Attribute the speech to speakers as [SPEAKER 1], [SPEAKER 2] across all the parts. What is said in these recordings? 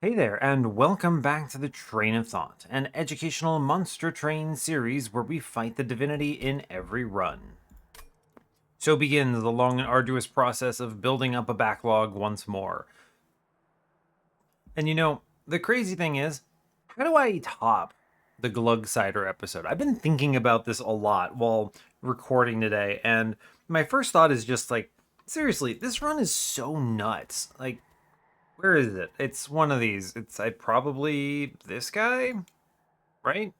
[SPEAKER 1] Hey there, and welcome back to the Train of Thought, an educational monster train series where we fight the divinity in every run. So begins the long and arduous process of building up a backlog once more. And the crazy thing is, how do I top the Glug Cider episode? I've been thinking about this a lot while recording today, and my first thought is just like, seriously, this run is so nuts. Like, where is it? It's one of these. It's probably this guy, right?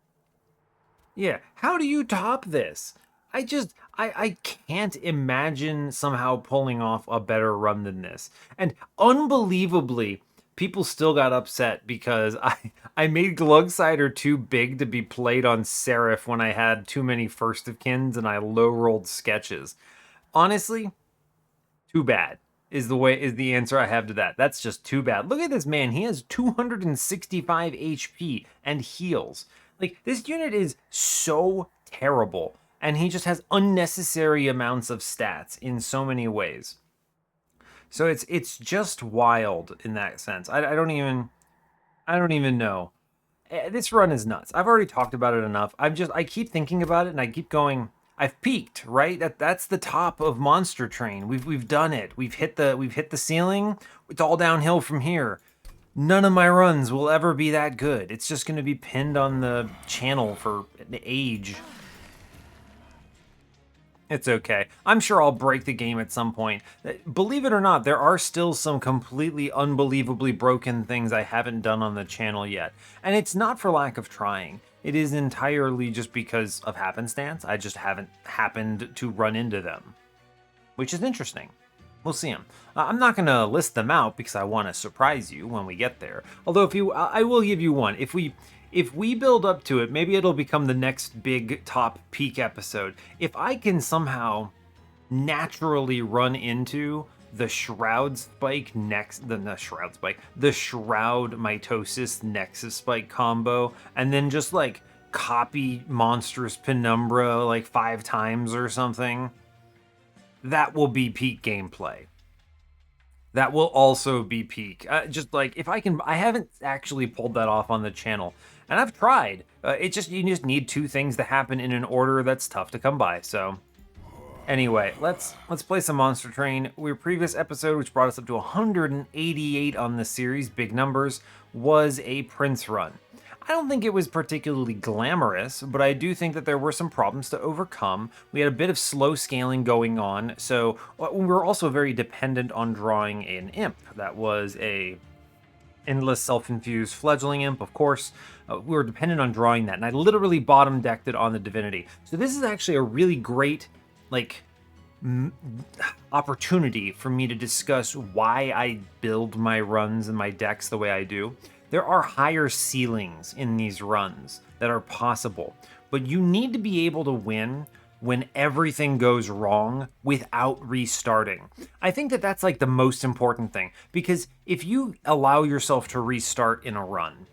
[SPEAKER 1] Yeah. How do you top this? I can't imagine somehow pulling off a better run than this. And unbelievably, people still got upset because I made Glug Cider too big to be played on Seraph when I had too many first of kins and I low rolled sketches. Honestly, too bad is the answer I have to that. That's just too bad. Look at this man. He has 265 HP and heals. Like, this unit is so terrible, and he just has unnecessary amounts of stats in so many ways. So it's just wild in that sense. I don't even know. This run is nuts. I've already talked about it enough. I keep thinking about it and I keep going, I've peaked, right? That's the top of Monster Train. We've done it. We've hit the ceiling. It's all downhill from here. None of my runs will ever be that good. It's just going to be pinned on the channel for the age. It's okay. I'm sure I'll break the game at some point. Believe it or not, there are still some completely unbelievably broken things I haven't done on the channel yet. And it's not for lack of trying. It is entirely just because of happenstance. I just haven't happened to run into them, which is interesting. We'll see them. I'm not going to list them out because I want to surprise you when we get there. Although I will give you one. If we build up to it, maybe it'll become the next big top peak episode. If I can somehow naturally run into the Shroud Spike the Shroud Mitosis Nexus Spike combo, and then just like copy Monstrous Penumbra like 5 times or something, that will be peak gameplay. That will also be peak. Just like if I can, I haven't actually pulled that off on the channel, and I've tried. You just need 2 things to happen in an order that's tough to come by. So, anyway, let's play some Monster Train. Our previous episode, which brought us up to 188 on the series, big numbers, was a Prince run. I don't think it was particularly glamorous, but I do think that there were some problems to overcome. We had a bit of slow scaling going on, so we were also very dependent on drawing an imp. That was a endless self-infused fledgling imp, of course. We were dependent on drawing that, and I literally bottom decked it on the Divinity. So this is actually a really great, like, opportunity for me to discuss why I build my runs and my decks the way I do. There are higher ceilings in these runs that are possible, but you need to be able to win when everything goes wrong without restarting. I think that that's like the most important thing, because if you allow yourself to restart in a run,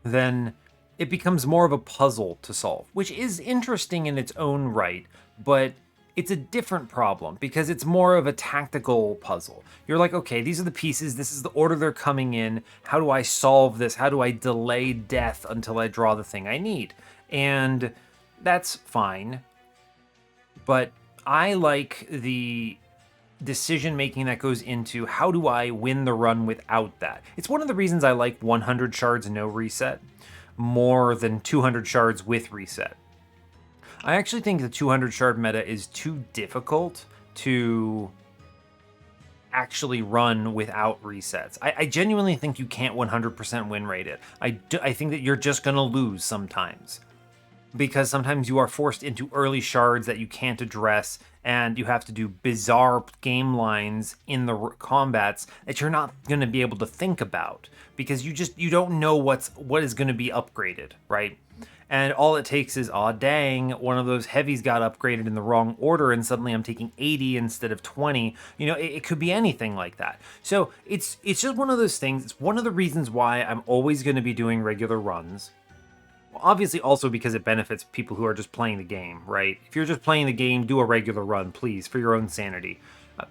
[SPEAKER 1] then it becomes more of a puzzle to solve, which is interesting in its own right, but it's a different problem because it's more of a tactical puzzle. You're like, okay, these are the pieces, this is the order they're coming in, how do I solve this? How do I delay death until I draw the thing I need? And that's fine, but I like the decision making that goes into how do I win the run without that. It's one of the reasons I like 100 shards no reset more than 200 shards with reset. I actually think the 200 shard meta is too difficult to actually run without resets. I genuinely think you can't 100% win rate it. I think that you're just going to lose sometimes, because sometimes you are forced into early shards that you can't address, and you have to do bizarre game lines in the combats that you're not going to be able to think about, because you don't know what is going to be upgraded, right? And all it takes is, aw dang, one of those heavies got upgraded in the wrong order and suddenly I'm taking 80 instead of 20. It could be anything like that. So it's just one of those things. It's one of the reasons why I'm always going to be doing regular runs. Well, obviously also because it benefits people who are just playing the game, right? If you're just playing the game, do a regular run, please, for your own sanity.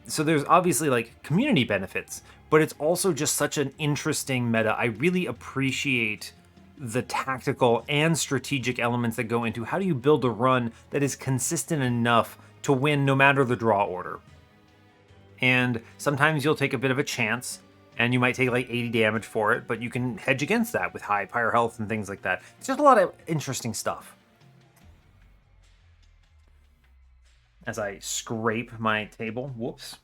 [SPEAKER 1] So there's obviously like community benefits but it's also just such an interesting meta. I really appreciate the tactical and strategic elements that go into how do you build a run that is consistent enough to win no matter the draw order. And sometimes you'll take a bit of a chance, and you might take like 80 damage for it, but you can hedge against that with high pyre health and things like that. It's just a lot of interesting stuff. As I scrape my table, whoops.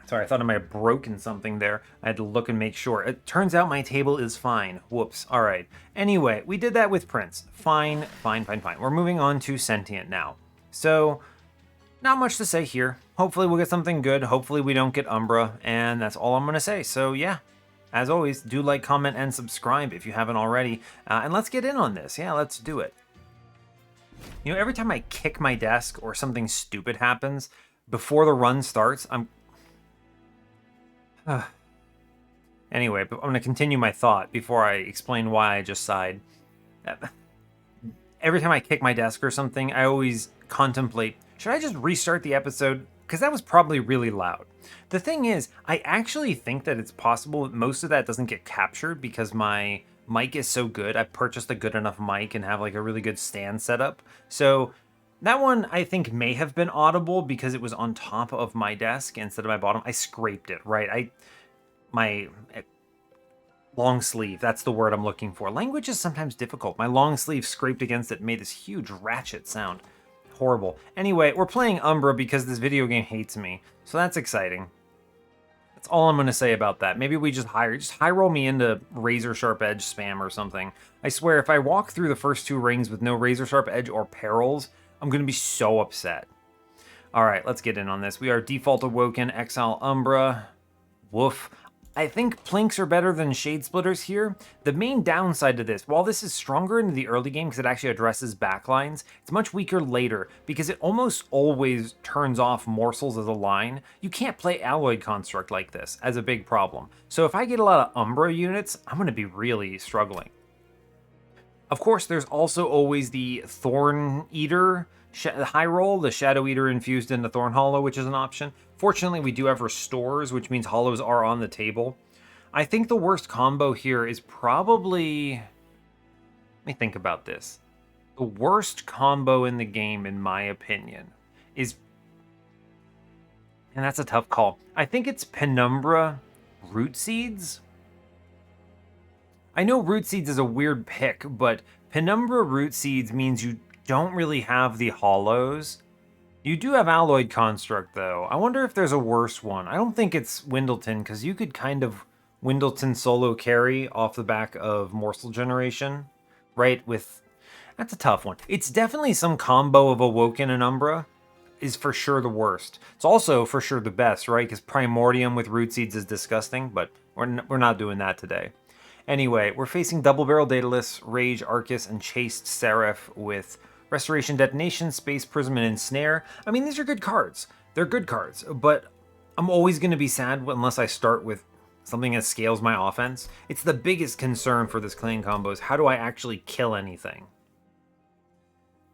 [SPEAKER 1] Sorry, I thought I might have broken something there. I had to look and make sure. It turns out my table is fine. Whoops. All right. Anyway, we did that with Prince. Fine, fine, fine, fine. We're moving on to Sentient now. So, not much to say here. Hopefully we'll get something good. Hopefully we don't get Umbra, and that's all I'm going to say. So yeah, as always, do like, comment, and subscribe if you haven't already. And let's get in on this. Yeah, let's do it. You know, every time I kick my desk or something stupid happens, before the run starts, Anyway, but I'm going to continue my thought before I explain why I just sighed. Every time I kick my desk or something, I always contemplate, should I just restart the episode? Because that was probably really loud. The thing is, I actually think that it's possible that most of that doesn't get captured because my mic is so good. I purchased a good enough mic and have like a really good stand setup. So that one I think may have been audible because it was on top of my desk instead of my bottom. I scraped it, right? My long sleeve, that's the word I'm looking for. Language is sometimes difficult. My long sleeve scraped against it and made this huge ratchet sound. Horrible. Anyway, we're playing Umbra because this video game hates me. So that's exciting. That's all I'm going to say about that. Maybe we just high roll me into razor sharp edge spam or something. I swear if I walk through the first 2 rings with no razor sharp edge or perils, I'm going to be so upset. All right, let's get in on this. We are default Awoken, Exile Umbra. Woof. I think Plinks are better than Shade Splitters here. The main downside to this, while this is stronger in the early game because it actually addresses backlines, it's much weaker later because it almost always turns off morsels as a line. You can't play Alloyed Construct like this as a big problem. So if I get a lot of Umbra units, I'm going to be really struggling. Of course, there's also always the Thorn Eater high roll, the Shadow Eater infused into Thorn Hollow, which is an option. Fortunately, we do have restores, which means hollows are on the table. I think the worst combo here is probably... Let me think about this. The worst combo in the game, in my opinion, is... And that's a tough call. I think it's Penumbra Root Seeds. I know Root Seeds is a weird pick, but Penumbra Root Seeds means you don't really have the hollows. You do have Alloyed Construct, though. I wonder if there's a worse one. I don't think it's Windleton, because you could kind of Windleton solo carry off the back of Morsel Generation, right? That's a tough one. It's definitely some combo of Awoken and Umbra is for sure the worst. It's also for sure the best, right? Because Primordium with Root Seeds is disgusting, but we're not doing that today. Anyway, we're facing Double Barrel Daedalus, Rage, Arcus, and Chaste Seraph with Restoration, Detonation, Space Prism, and Ensnare. I mean, these are good cards. They're good cards, but I'm always going to be sad unless I start with something that scales my offense. It's the biggest concern for this clan combo is how do I actually kill anything?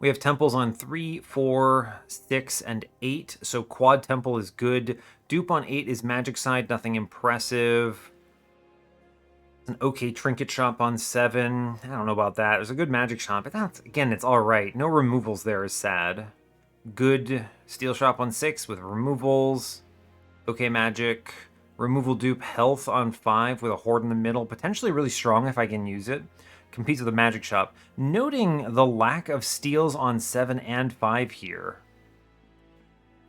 [SPEAKER 1] We have temples on 3, 4, 6, and 8, so quad temple is good. Dupe on 8 is magic side, nothing impressive. An okay trinket shop on 7. I don't know about that. There's a good magic shop, but that's, again, it's all right. No removals there is sad. Good steel shop on 6 with removals. Okay magic. Removal dupe health on 5 with a horde in the middle. Potentially really strong if I can use it. Competes with a magic shop. Noting the lack of steals on 7 and 5 here.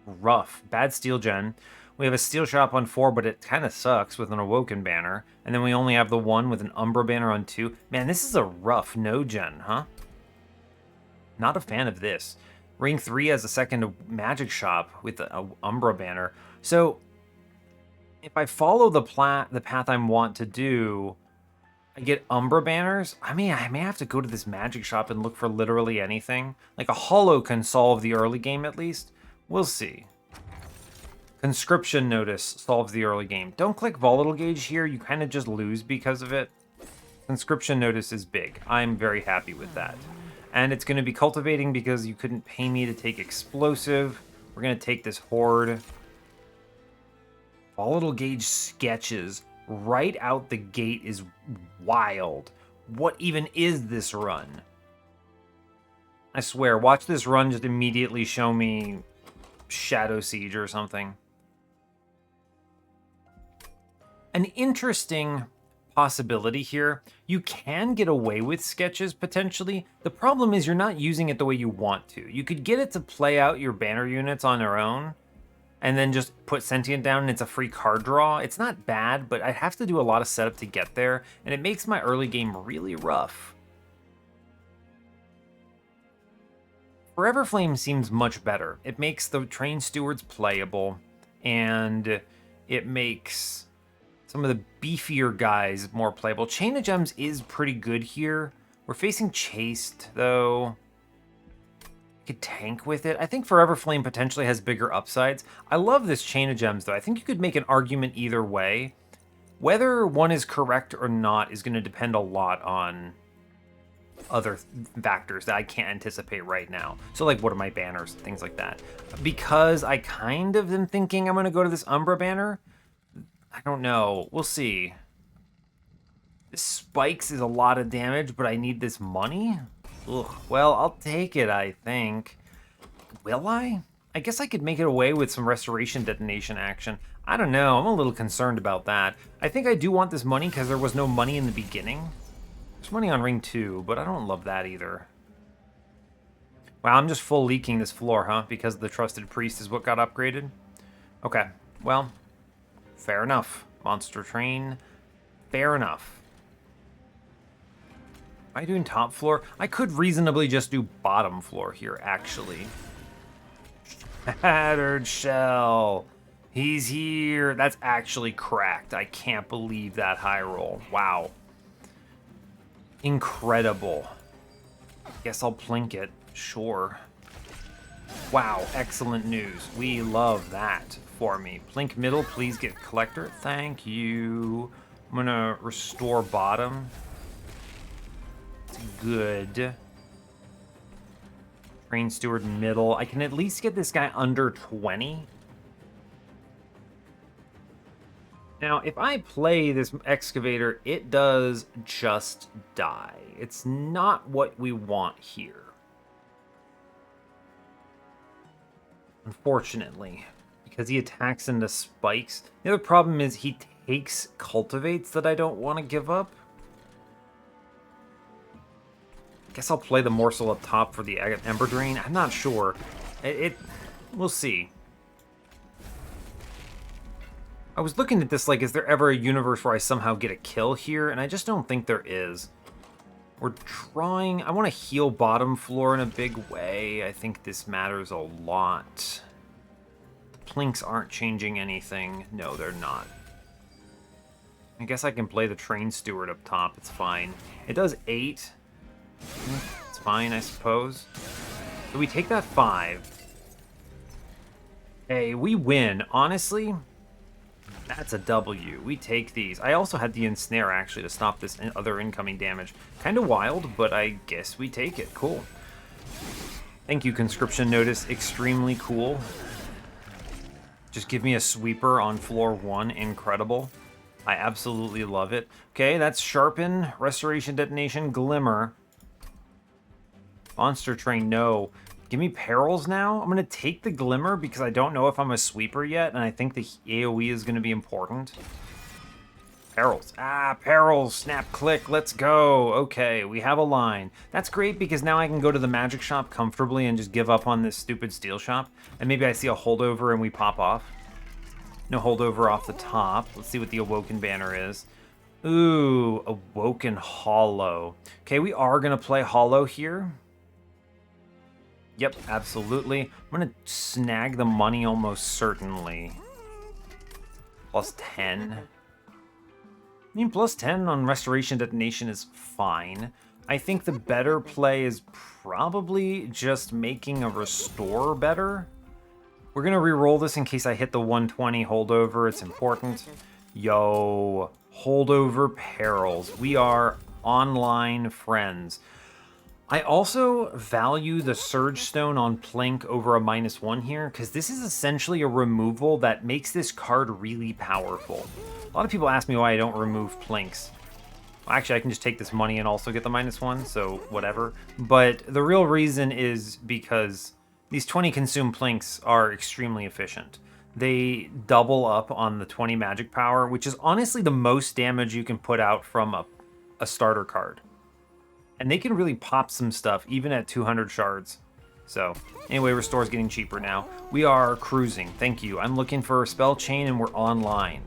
[SPEAKER 1] Rough. Bad steel gen. We have a steel shop on 4, but it kind of sucks with an Awoken banner. And then we only have the 1 with an Umbra banner on 2. Man, this is a rough no-gen, huh? Not a fan of this. Ring 3 has a second magic shop with the Umbra banner. So, if I follow the path I want to do, I get Umbra banners. I may have to go to this magic shop and look for literally anything. Like a hollow can solve the early game at least. We'll see. Conscription Notice solves the early game. Don't click Volatile Gauge here. You kind of just lose because of it. Conscription Notice is big. I'm very happy with that. And it's going to be Cultivating because you couldn't pay me to take Explosive. We're going to take this Horde. Volatile Gauge sketches right out the gate is wild. What even is this run? I swear, watch this run just immediately show me Shadow Siege or something. An interesting possibility here. You can get away with sketches potentially. The problem is you're not using it the way you want to. You could get it to play out your banner units on their own and then just put Sentient down and it's a free card draw. It's not bad, but I have to do a lot of setup to get there, and it makes my early game really rough. Forever Flame seems much better. It makes the Train Stewards playable, and it makes some of the beefier guys more playable. Chain of Gems is pretty good here. We're facing Chaste, though. Could tank with it. I think Forever Flame potentially has bigger upsides. I love this Chain of Gems, though. I think you could make an argument either way. Whether one is correct or not is going to depend a lot on other factors that I can't anticipate right now. So, like, what are my banners? Things like that. Because I kind of am thinking I'm going to go to this Umbra banner. I don't know. We'll see. This spikes is a lot of damage, but I need this money? Ugh. Well, I'll take it, I think. Will I? I guess I could make it away with some Restoration Detonation action. I don't know. I'm a little concerned about that. I think I do want this money because there was no money in the beginning. There's money on Ring 2, but I don't love that either. Wow, I'm just full leaking this floor, huh? Because the Trusted Priest is what got upgraded? Okay, well, fair enough. Monster Train, fair enough. Am I doing top floor? I could reasonably just do bottom floor here, actually. Shattered Shell. He's here. That's actually cracked. I can't believe that high roll. Wow. Incredible. Guess I'll plink it. Sure. Wow, excellent news. We love that for me. Plink middle, please get collector. Thank you. I'm gonna restore bottom. Good. Train Steward middle. I can at least get this guy under 20. Now, if I play this excavator, it does just die. It's not what we want here. Unfortunately, because he attacks into spikes. The other problem is he takes cultivates that I don't want to give up. Guess I'll play the morsel up top for the Ember Drain. I'm not sure. We'll see. I was looking at this like, is there ever a universe where I somehow get a kill here? And I just don't think there is. We're trying... I want to heal bottom floor in a big way. I think this matters a lot. The plinks aren't changing anything. No, they're not. I guess I can play the Train Steward up top. It's fine. It does 8. It's fine, I suppose. So we take that 5. Hey, we win. Honestly, that's a W. We take these. I also had the Ensnare, actually, to stop this other incoming damage. Kind of wild, but I guess we take it. Cool. Thank you, Conscription Notice. Extremely cool. Just give me a sweeper on floor 1. Incredible. I absolutely love it. Okay, that's Sharpen, Restoration Detonation, Glimmer. Monster Train, no. Give me Perils now. I'm going to take the Glimmer because I don't know if I'm a sweeper yet, and I think the AoE is going to be important. Perils. Ah, Perils. Snap, click. Let's go. Okay, we have a line. That's great because now I can go to the magic shop comfortably and just give up on this stupid steel shop. And maybe I see a holdover and we pop off. No holdover off the top. Let's see what the Awoken banner is. Ooh, Awoken Hollow. Okay, we are going to play Hollow here. Yep, absolutely. I'm going to snag the money almost certainly. Plus 10. I mean, plus 10 on Restoration Detonation is fine. I think the better play is probably just making a Restore better. We're going to re-roll this in case I hit the 120 holdover. It's important. Yo, holdover Perils. We are online friends. I also value the Surge Stone on Plink over a -1 here, because this is essentially a removal that makes this card really powerful. A lot of people ask me why I don't remove Plinks. Well, actually, I can just take this money and also get the -1, so whatever. But the real reason is because these 20 consume Plinks are extremely efficient. They double up on the 20 magic power, which is honestly the most damage you can put out from a starter card. And they can really pop some stuff, even at 200 shards. So, anyway, Restore's getting cheaper now. We are cruising. Thank you. I'm looking for a spell chain, and we're online.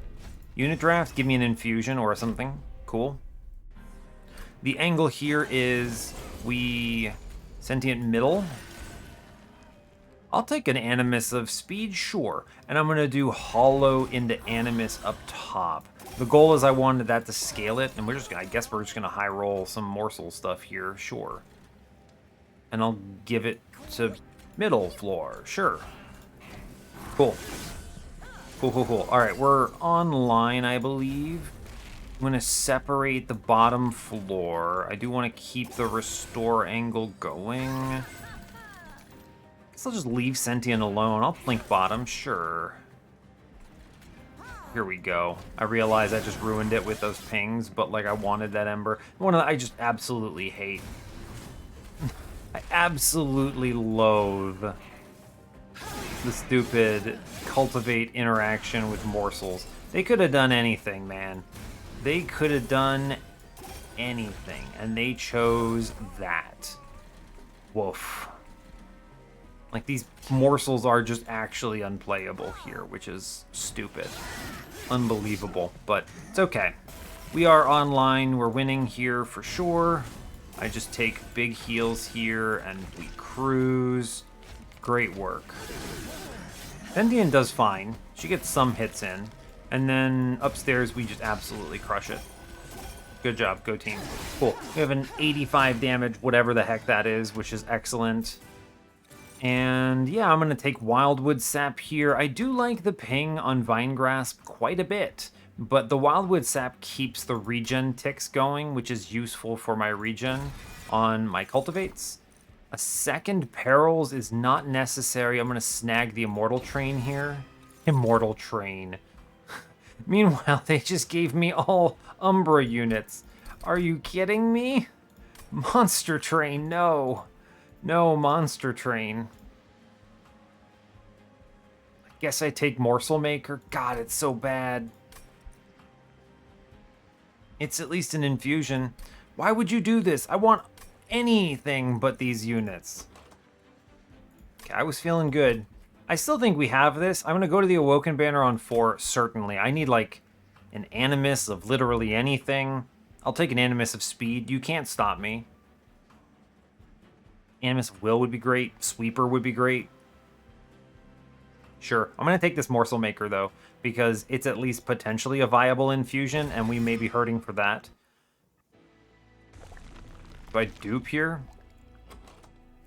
[SPEAKER 1] Unit draft, give me an infusion or something. Cool. The angle here is we sentient middle. I'll take an Animus of speed, sure. And I'm going to do hollow into Animus up top. The goal is I wanted that to scale it, and I guess we're just going to high roll some morsel stuff here, sure. And I'll give it to middle floor, sure. Cool. Cool. All right, we're online, I believe. I'm going to separate the bottom floor. I do want to keep the restore angle going. I'll just leave Sentient alone. I'll blink bottom, sure. Here we go. I realize I just ruined it with those pings, but like I wanted that Ember. I just absolutely hate. I absolutely loathe the stupid cultivate interaction with morsels. They could have done anything, man. They could have done anything, and they chose that. Woof. Like, these morsels are just actually unplayable here, which is stupid. Unbelievable, but it's okay. We are online. We're winning here for sure. I just take big heals here, and we cruise. Great work. Endian does fine. She gets some hits in. And then upstairs, we just absolutely crush it. Good job. Go team. Cool. We have an 85 damage, whatever the heck that is, which is excellent. And yeah, I'm going to take Wildwood Sap here. I do like the ping on Vine Grasp quite a bit, but the Wildwood Sap keeps the regen ticks going, which is useful for my regen on my cultivates. A second Perils is not necessary. I'm going to snag the Immortal Train here. Immortal Train. Meanwhile, they just gave me all Umbra units. Are you kidding me? Monster Train, no. No, Monster Train. I guess I take Morsel Maker. God, it's so bad. It's at least an infusion. Why would you do this? I want anything but these units. Okay, I was feeling good. I still think we have this. I'm going to go to the Awoken banner on 4, certainly. I need, like, an Animus of literally anything. I'll take an Animus of speed. You can't stop me. Animus of Will would be great. Sweeper would be great. Sure. I'm going to take this Morsel Maker, though, because it's at least potentially a viable infusion, and we may be hurting for that. Do I dupe here?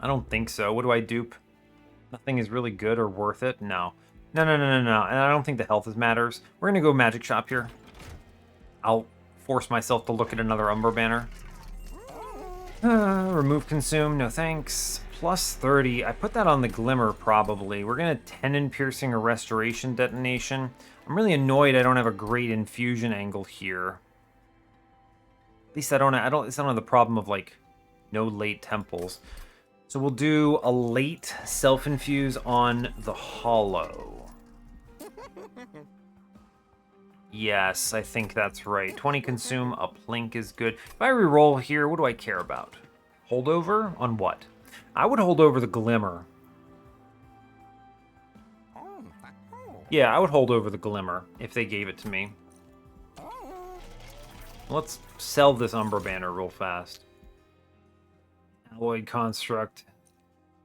[SPEAKER 1] I don't think so. What do I dupe? Nothing is really good or worth it? No. No. And I don't think the health matters. We're going to go Magic Shop here. I'll force myself to look at another Umbra banner. Remove consume, no thanks. Plus 30. I put that on the Glimmer, probably. We're going to Tenon Piercing or Restoration Detonation. I'm really annoyed I don't have a great infusion angle here. At least I don't have the problem of, like, no late temples. So we'll do a late self-infuse on the Hollow. Yes, I think that's right. 20 consume, a Plink is good. If I reroll here, what do I care about? Holdover? On what? I would hold over the Glimmer. Yeah, I would hold over the Glimmer if they gave it to me. Let's sell this Umbra banner real fast. Alloyed Construct.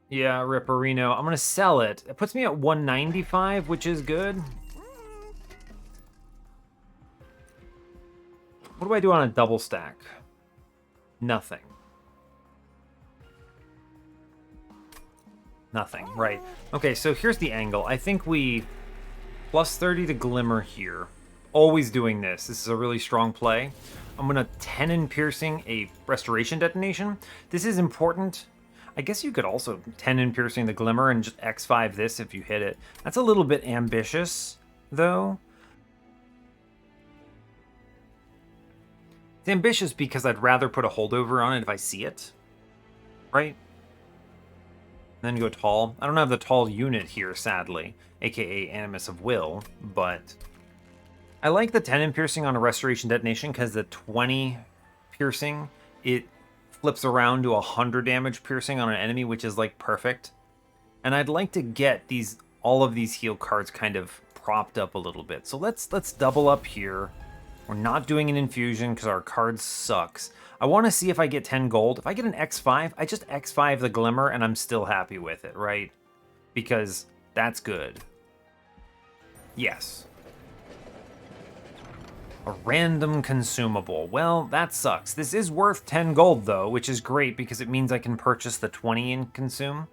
[SPEAKER 1] Yeah, Ripperino. I'm going to sell it. It puts me at 195, which is good. What do I do on a double stack? Nothing. Nothing, right. Okay, so here's the angle. I think we plus 30 to Glimmer here. Always doing this. This is a really strong play. I'm gonna 10 in piercing a restoration detonation. This is important. I guess you could also 10 in piercing the glimmer and just X5 this if you hit it. That's a little bit ambitious, though. It's ambitious because I'd rather put a holdover on it if I see it, right? And then go tall. I don't have the tall unit here, sadly, aka Animus of Will, but I like the 10 in piercing on a restoration detonation because the 20 piercing, it flips around to 100 damage piercing on an enemy, which is like perfect. And I'd like to get all of these heal cards kind of propped up a little bit. So let's double up here. We're not doing an infusion because our card sucks. I want to see if I get 10 gold. If I get an X5, I just X5 the Glimmer and I'm still happy with it, right? Because that's good. Yes. A random consumable. Well, that sucks. This is worth 10 gold though, which is great because it means I can purchase the 20 in consume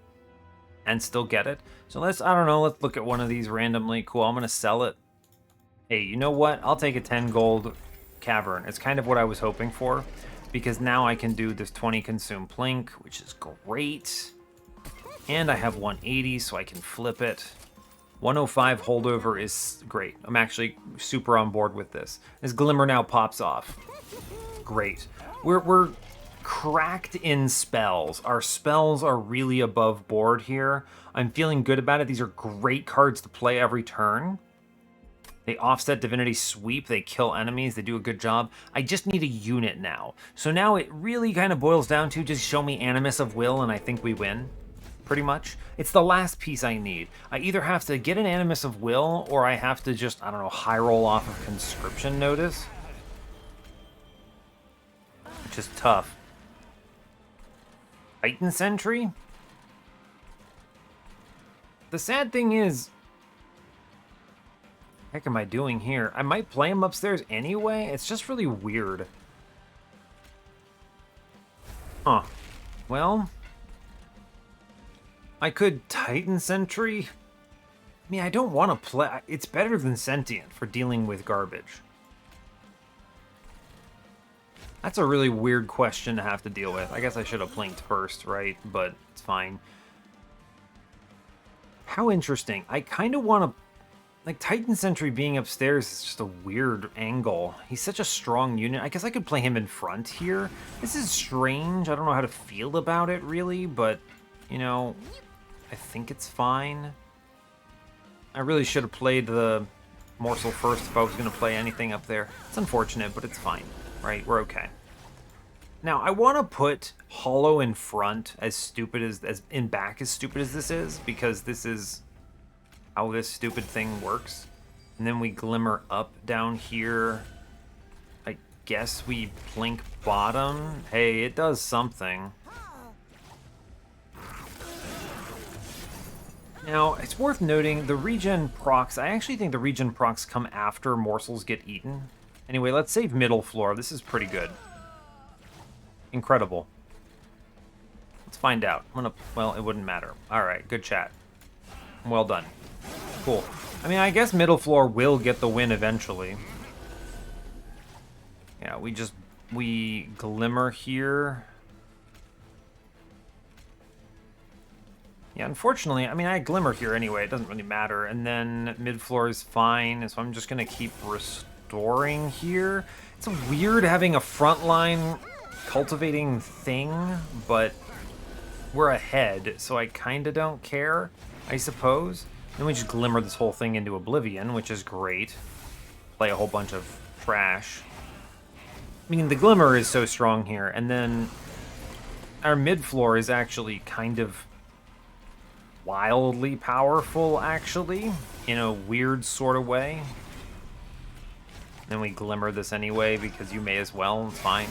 [SPEAKER 1] and still get it. So let's look at one of these randomly. Cool, I'm going to sell it. Hey, you know what? I'll take a 10 gold cavern. It's kind of what I was hoping for, because now I can do this 20 consume plink, which is great. And I have 180, so I can flip it. 105 holdover is great. I'm actually super on board with this. This glimmer now pops off. Great. We're cracked in spells. Our spells are really above board here. I'm feeling good about it. These are great cards to play every turn. They offset Divinity Sweep, they kill enemies, they do a good job. I just need a unit now. So now it really kind of boils down to just show me Animus of Will and I think we win, pretty much. It's the last piece I need. I either have to get an Animus of Will or I have to just, I don't know, high roll off of Conscription Notice. Which is tough. Titan Sentry? The sad thing is, what the heck am I doing here? I might play him upstairs anyway. It's just really weird. Huh. Well, I could Titan Sentry. I mean, I don't want to play. It's better than Sentient for dealing with garbage. That's a really weird question to have to deal with. I guess I should have plinked first, right? But it's fine. How interesting. I kind of want to... Like, Titan Sentry being upstairs is just a weird angle. He's such a strong unit. I guess I could play him in front here. This is strange. I don't know how to feel about it, really, but, you know, I think it's fine. I really should have played the morsel first if I was going to play anything up there. It's unfortunate, but it's fine, right? We're okay. Now, I want to put Hollow in front as stupid as in back as stupid as this is, because this is how this stupid thing works. And then we glimmer up down here. I guess we plink bottom. Hey, it does something. Now, it's worth noting the regen procs. I actually think the regen procs come after morsels get eaten. Anyway, let's save middle floor. This is pretty good. Incredible. Let's find out. Well, it wouldn't matter. All right, good chat. Well done. Cool. I mean, I guess middle floor will get the win eventually. Yeah, we glimmer here. Yeah, unfortunately, I mean, I glimmer here anyway. It doesn't really matter. And then mid floor is fine, so I'm just gonna keep restoring here. It's weird having a frontline cultivating thing, but we're ahead, so I kind of don't care, I suppose. Then we just glimmer this whole thing into oblivion, which is great. Play a whole bunch of trash. I mean, the glimmer is so strong here, and then our mid floor is actually kind of wildly powerful, actually, in a weird sort of way. Then we glimmer this anyway, because you may as well, it's fine.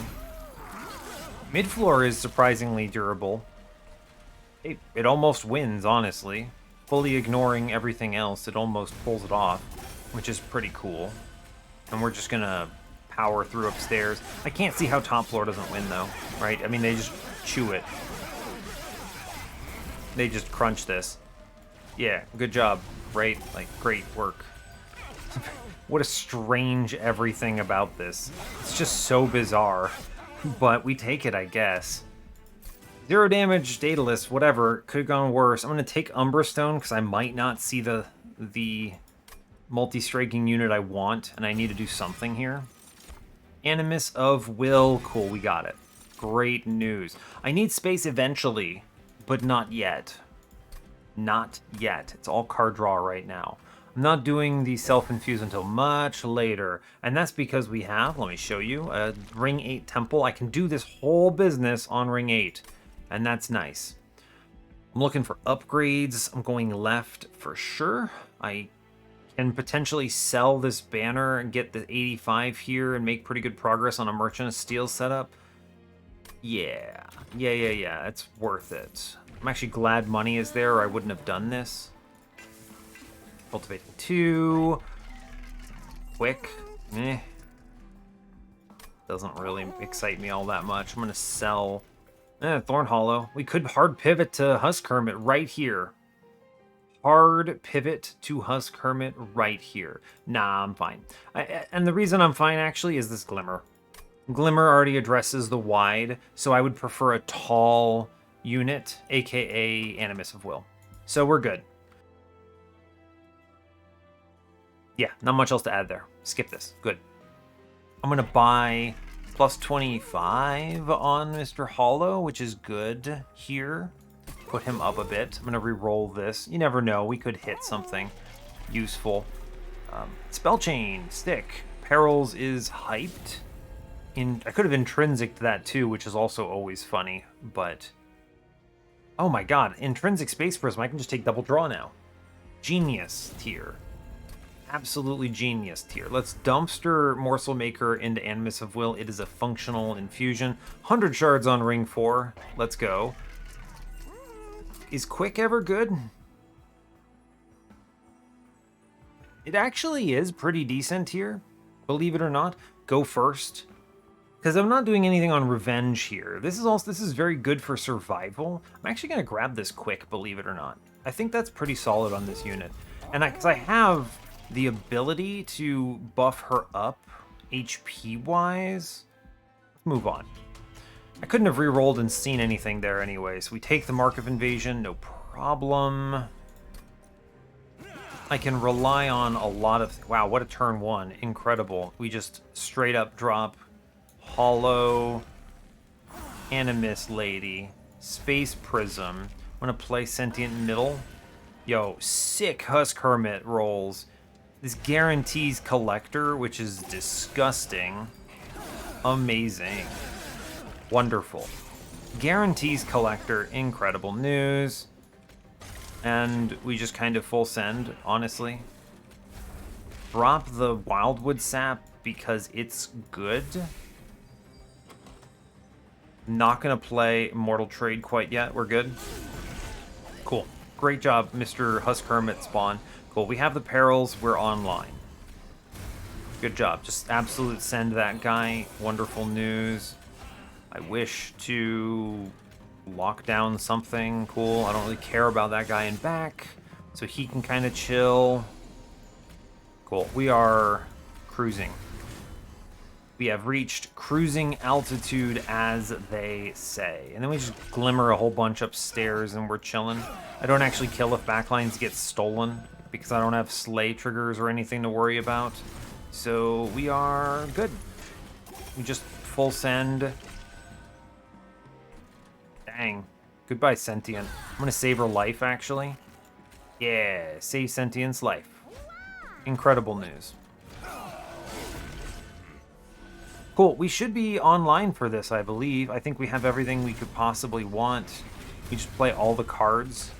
[SPEAKER 1] Mid floor is surprisingly durable. It almost wins, honestly. Fully ignoring everything else, it almost pulls it off, which is pretty cool. And we're just gonna power through upstairs. I can't see how top floor doesn't win, though, right? I mean, they just chew it. They just crunch this. Yeah, good job, right? Like, great work. What a strange everything about this. It's just so bizarre. But we take it, I guess. 0 damage, Daedalus, whatever. Could have gone worse. I'm going to take Umbra Stone because I might not see the multi-striking unit I want, and I need to do something here. Animus of Will. Cool, we got it. Great news. I need space eventually, but not yet. Not yet. It's all card draw right now. I'm not doing the self-infuse until much later, and that's because we have, let me show you, a Ring 8 Temple. I can do this whole business on Ring 8, and that's nice. I'm looking for upgrades. I'm going left for sure. I can potentially sell this banner and get the 85 here and make pretty good progress on a Merchant of Steel setup. Yeah, it's worth it. I'm actually glad money is there, or I wouldn't have done this. Cultivating 2. Quick. Doesn't really excite me all that much. I'm going to sell Thorn Hollow. We could hard pivot to Husk Hermit right here. Hard pivot to Husk Hermit right here. Nah, I'm fine. And the reason I'm fine, actually, is this Glimmer. Glimmer already addresses the wide, so I would prefer a tall unit, aka Animus of Will. So we're good. Yeah, not much else to add there. Skip this. Good. I'm going to buy plus 25 on Mr. Hollow, which is good here. Put him up a bit. I'm going to re-roll this. You never know. We could hit something useful. Spell Chain, Stick. Perils is hyped. I could have intrinsic that too, which is also always funny, but... Oh my god, Intrinsic Space Prism, I can just take double draw now. Genius tier. Absolutely genius tier. Let's dumpster Morsel Maker into Animus of Will. It is a functional infusion. 100 shards on ring 4. Let's go. Is Quick ever good? It actually is pretty decent here, believe it or not. Go first. Because I'm not doing anything on revenge here. This is very good for survival. I'm actually going to grab this Quick, believe it or not. I think that's pretty solid on this unit. And because I have the ability to buff her up HP-wise, let's move on. I couldn't have re-rolled and seen anything there anyway, so we take the Mark of Invasion, no problem. I can rely on a lot of... Wow, what a turn 1. Incredible. We just straight up drop Hollow, Animus Lady, Space Prism. I'm going to play Sentient Middle. Yo, sick Husk Hermit rolls. This guarantees Collector, which is disgusting. Amazing. Wonderful. Guarantees Collector, incredible news. And we just kind of full send, honestly. Drop the Wildwood Sap because it's good. Not going to play Immortal Trade quite yet. We're good. Cool. Great job, Mr. Husk Hermit spawn. Cool. We have the Perils. We're online. Good job. Just absolute send that guy. Wonderful news. I wish to lock down something cool. I don't really care about that guy in back, so he can kind of chill. Cool. We are cruising. We have reached cruising altitude, as they say. And then we just glimmer a whole bunch upstairs and we're chilling. I don't actually kill if backlines get stolen because I don't have slay triggers or anything to worry about. So we are good. We just full send. Dang. Goodbye, Sentient. I'm going to save her life, actually. Yeah, save Sentient's life. Incredible news. Cool, we should be online for this, I believe. I think we have everything we could possibly want. We just play all the cards.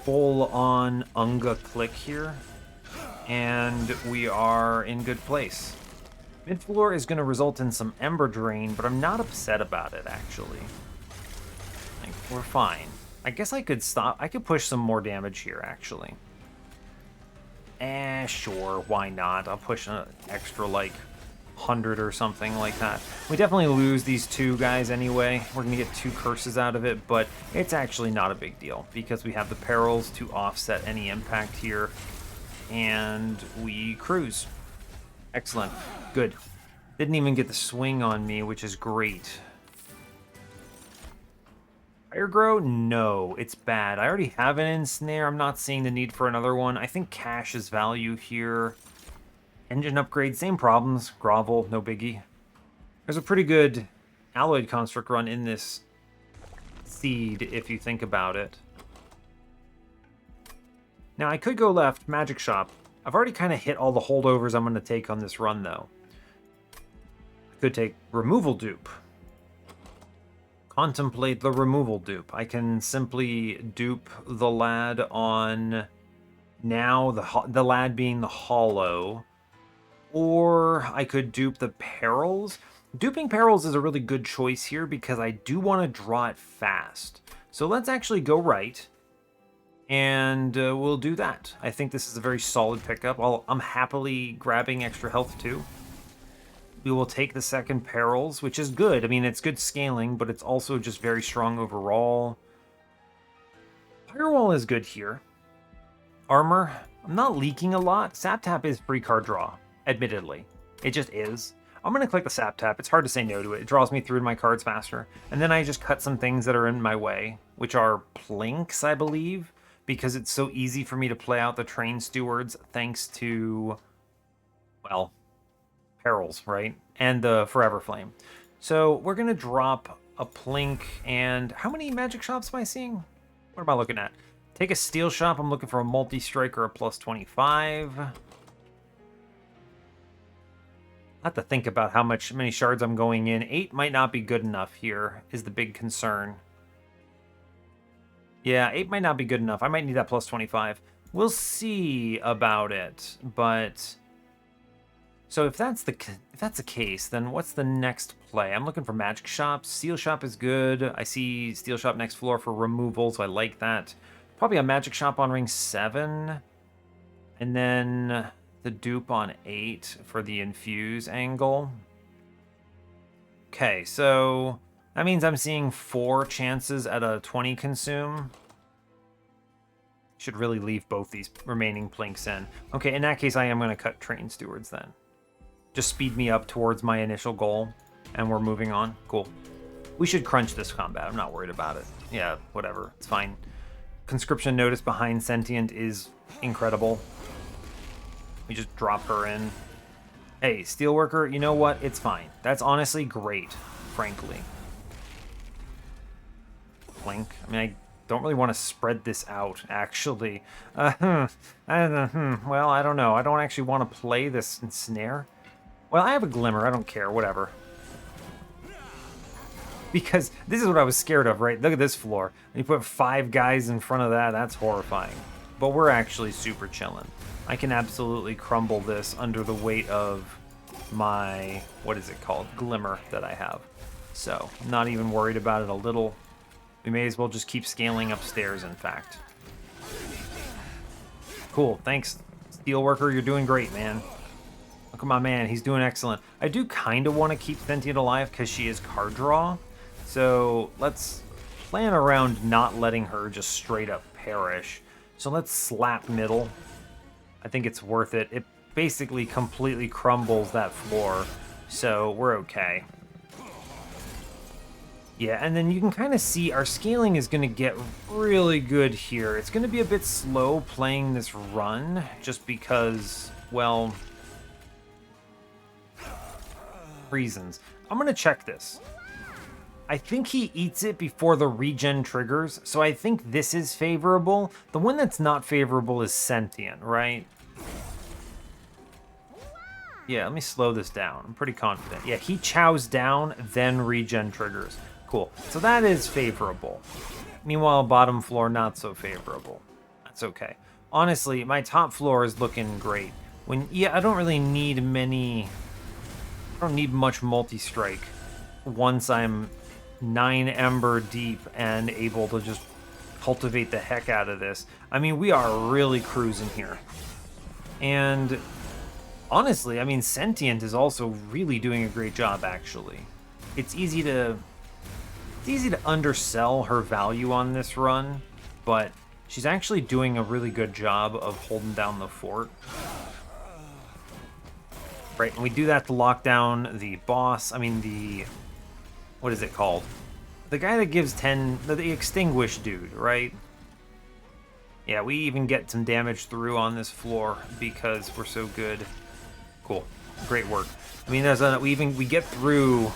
[SPEAKER 1] Full on Unga click here. And we are in good place. Mid-floor is going to result in some Ember Drain, but I'm not upset about it, actually. Like, we're fine. I guess I could stop. I could push some more damage here, actually. Sure, why not? I'll push an extra, like, 100 or something like that. We definitely lose these two guys anyway. We're going to get 2 curses out of it, but it's actually not a big deal because we have the Perils to offset any impact here, and we cruise. Excellent. Good. Didn't even get the swing on me, which is great. Fire Grow? No, it's bad. I already have an Ensnare. I'm not seeing the need for another one. I think cash is value here. Engine upgrade, same problems. Grovel, no biggie. There's a pretty good Alloyed Construct run in this seed, if you think about it. Now, I could go left, Magic Shop. I've already kind of hit all the holdovers I'm going to take on this run, though. I could take Removal Dupe. Contemplate the Removal Dupe. I can simply dupe the lad on now, the lad being the Hollow. Or I could dupe the Perils. Duping Perils is a really good choice here because I do want to draw it fast. So let's actually go right. And we'll do that. I think this is a very solid pickup. I'm happily grabbing extra health too. We will take the second Perils, which is good. I mean, it's good scaling, but it's also just very strong overall. Firewall is good here. Armor, I'm not leaking a lot. Sap Tap is free card draw, admittedly. It just is. I'm going to click the Sap Tap. It's hard to say no to it. It draws me through my cards faster. And then I just cut some things that are in my way, which are Plinks, I believe, because it's so easy for me to play out the Train Stewards thanks to, well, Perils, right? And the Forever Flame. So we're going to drop a Plink, and how many Magic Shops am I seeing? What am I looking at? Take a Steel Shop. I'm looking for a Multi-Strike or a plus 25. I have to think about how many shards I'm going in. 8 might not be good enough here, is the big concern. Yeah, 8 might not be good enough. I might need that plus 25. We'll see about it, but... So if that's the case, then what's the next play? I'm looking for Magic Shops. Steel Shop is good. I see Steel Shop next floor for removal, so I like that. Probably a Magic Shop on ring 7. And then the dupe on 8 for the infuse angle. Okay, so that means I'm seeing 4 chances at a 20 consume. Should really leave both these remaining Plinks in. Okay, in that case, I am going to cut Train Stewards then. Just speed me up towards my initial goal, and we're moving on. Cool. We should crunch this combat. I'm not worried about it. Yeah, whatever. It's fine. Conscription Notice behind Sentient is incredible. We just drop her in. Hey, Steelworker, you know what? It's fine. That's honestly great, frankly. Blink. I mean, I don't really want to spread this out, actually. Well, I don't know. I don't actually want to play this Ensnare. Well, I have a Glimmer. I don't care. Whatever. Because this is what I was scared of, right? Look at this floor. You put 5 guys in front of that. That's horrifying. But we're actually super chilling. I can absolutely crumble this under the weight of my, what is it called? Glimmer that I have. So, I'm not even worried about it a little. We may as well just keep scaling upstairs, in fact. Cool. Thanks, Steelworker. You're doing great, man. Look at my man. He's doing excellent. I do kind of want to keep Sentient alive because she is card draw. So let's plan around not letting her just straight up perish. So let's slap middle. I think it's worth it. It basically completely crumbles that floor. So we're okay. Yeah, and then you can kind of see our scaling is going to get really good here. It's going to be a bit slow playing this run just because, well, reasons. I'm going to check this. I think he eats it before the regen triggers, so I think this is favorable. The one that's not favorable is Sentient, right? Yeah, let me slow this down. I'm pretty confident. Yeah, he chows down, then regen triggers. Cool. So that is favorable. Meanwhile, bottom floor, not so favorable. That's okay. Honestly, my top floor is looking great. I don't really need many... I don't need much multi-strike once I'm 9 Ember deep and able to just cultivate the heck out of this. I mean, we are really cruising here. And honestly, I mean, Sentient is also really doing a great job, actually. It's easy to undersell her value on this run, but she's actually doing a really good job of holding down the fort. Right, and we do that to lock down the boss. I mean, the... What is it called? The guy that gives 10... The extinguished dude, right? Yeah, we even get some damage through on this floor because we're so good. Cool. Great work. I mean, we get through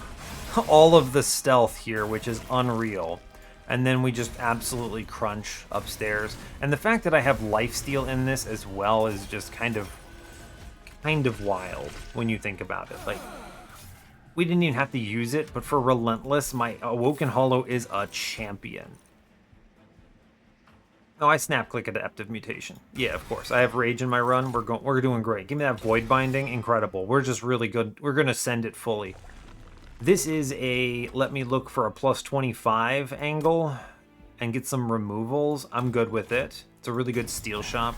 [SPEAKER 1] all of the stealth here, which is unreal. And then we just absolutely crunch upstairs. And the fact that I have lifesteal in this as well is just kind of wild when you think about it. Like, we didn't even have to use it, but for Relentless, my Awoken Hollow is a champion. Oh, I snap click Adaptive Mutation. Yeah, of course. I have Rage in my run. We're doing great. Give me that Void Binding. Incredible. We're just really good. We're going to send it fully. This is a let me look for a plus 25 angle and get some removals. I'm good with it. It's a really good steel shop.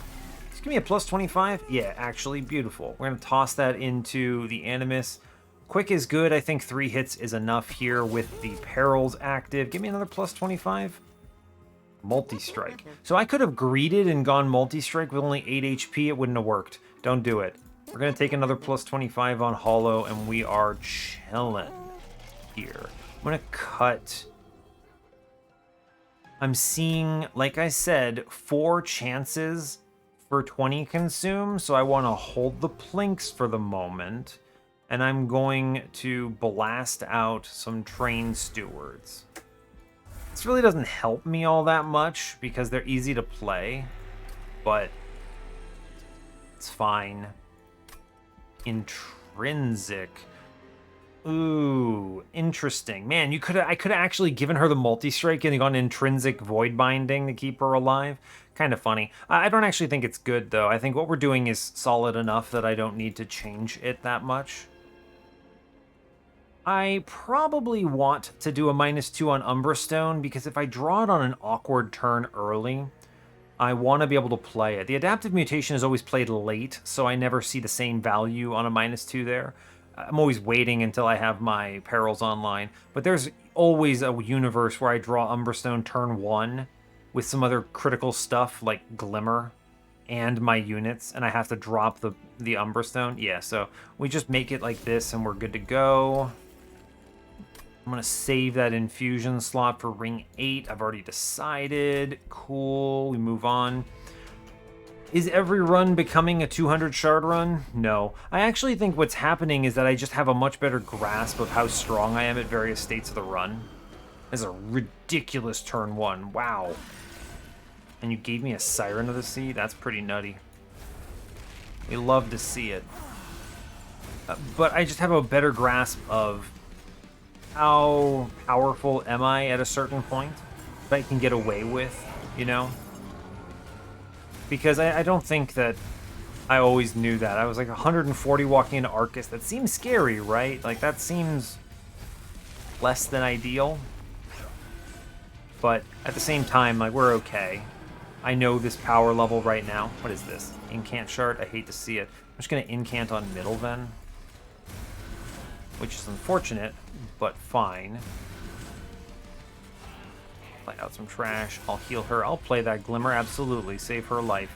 [SPEAKER 1] Just give me a plus 25. Yeah, actually, beautiful. We're going to toss that into the Animus. Quick is good. I think 3 hits is enough here with the Perils active. Give me another plus 25. Multi-strike. So I could have greeted and gone multi-strike with only 8 HP. It wouldn't have worked. Don't do it. We're going to take another plus 25 on Hollow, and we are chilling here. I'm going to cut... I'm seeing, like I said, 4 chances for 20 consume, so I want to hold the plinks for the moment, and I'm going to blast out some Train Stewards. This really doesn't help me all that much because they're easy to play, but it's fine. Intrinsic. Ooh, interesting. Man, I could have actually given her the multi-strike and gone intrinsic void binding to keep her alive. Kind of funny. I don't actually think it's good, though. I think what we're doing is solid enough that I don't need to change it that much. I probably want to do a -2 on Umbra Stone, because if I draw it on an awkward turn early, I want to be able to play it. The Adaptive Mutation is always played late, so I never see the same value on a -2 there. I'm always waiting until I have my Perils online, but there's always a universe where I draw Umbra Stone turn 1 with some other critical stuff like Glimmer and my units, and I have to drop the Umbra Stone. Yeah, so we just make it like this and we're good to go. I'm going to save that infusion slot for ring 8. I've already decided. Cool. We move on. Is every run becoming a 200 shard run? No. I actually think what's happening is that I just have a much better grasp of how strong I am at various states of the run. This is a ridiculous turn 1. Wow. And you gave me a Siren of the Sea? That's pretty nutty. We love to see it. But I just have a better grasp of how powerful am I at a certain point that I can get away with, you know? Because I don't think that I always knew that. I was like 140 walking into Arcus. That seems scary, right? Like, that seems less than ideal. But at the same time, like, we're okay. I know this power level right now. What is this? Incant shard? I hate to see it. I'm just going to incant on middle then. Which is unfortunate, but fine. Play out some trash. I'll heal her. I'll play that Glimmer, absolutely. Save her life.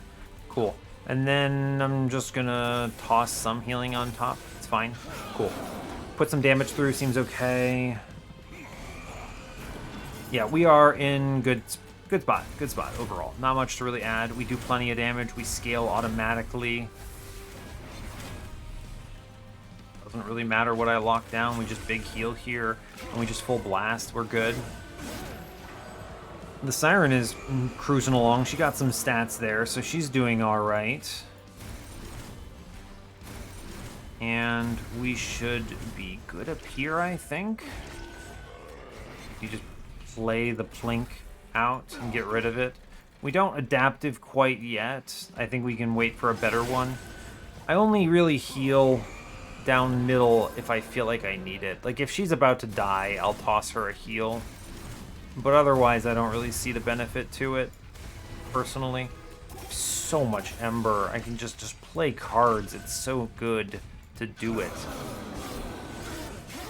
[SPEAKER 1] Cool. And then I'm just gonna toss some healing on top. It's fine. Cool. Put some damage through, seems okay. Yeah, we are in good spot. Good spot overall. Not much to really add. We do plenty of damage. We scale automatically. Doesn't really matter what I lock down. We just big heal here, and we just full blast. We're good. The Siren is cruising along. She got some stats there, so she's doing all right. And we should be good up here, I think. You just play the Plink out and get rid of it. We don't adaptive quite yet. I think we can wait for a better one. I only really heal down middle if I feel like I need it. Like, if she's about to die, I'll toss her a heal. But otherwise, I don't really see the benefit to it, personally. So much Ember. I can just play cards. It's so good to do it.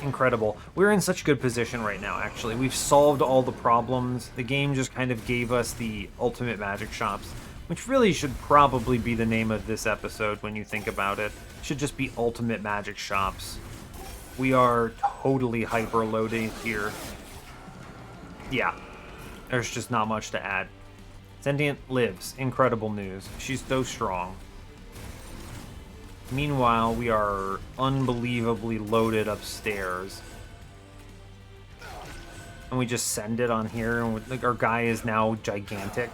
[SPEAKER 1] Incredible. We're in such good position right now, actually. We've solved all the problems. The game just kind of gave us the ultimate magic shops. which really should probably be the name of this episode when you think about it. It should just be Ultimate Magic Shops. We are totally hyper-loaded here. Yeah, there's just not much to add. Sentient lives. Incredible news. She's so strong. Meanwhile, we are unbelievably loaded upstairs. And we just send it on here, and like, our guy is now gigantic.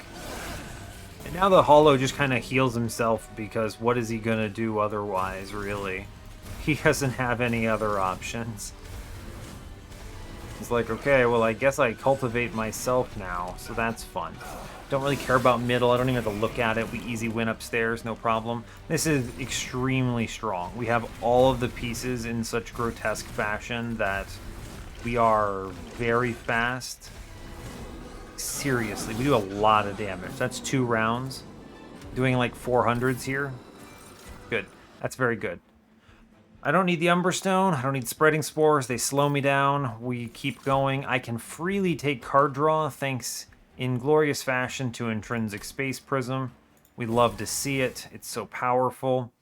[SPEAKER 1] And now the Hollow just kind of heals himself, because what is he gonna do otherwise, really? He doesn't have any other options. He's like, okay, well, I guess I cultivate myself now, so that's fun. Don't really care about middle. I don't even have to look at it. We easy win upstairs, no problem. This is extremely strong. We have all of the pieces in such grotesque fashion that we are very fast. Seriously, we do a lot of damage. That's 2 rounds. Doing like 400s here. Good. That's very good. I don't need the Umbra Stone. I don't need Spreading Spores. They slow me down. We keep going. I can freely take card draw thanks in glorious fashion to Intrinsic Space Prism. We love to see it. It's so powerful.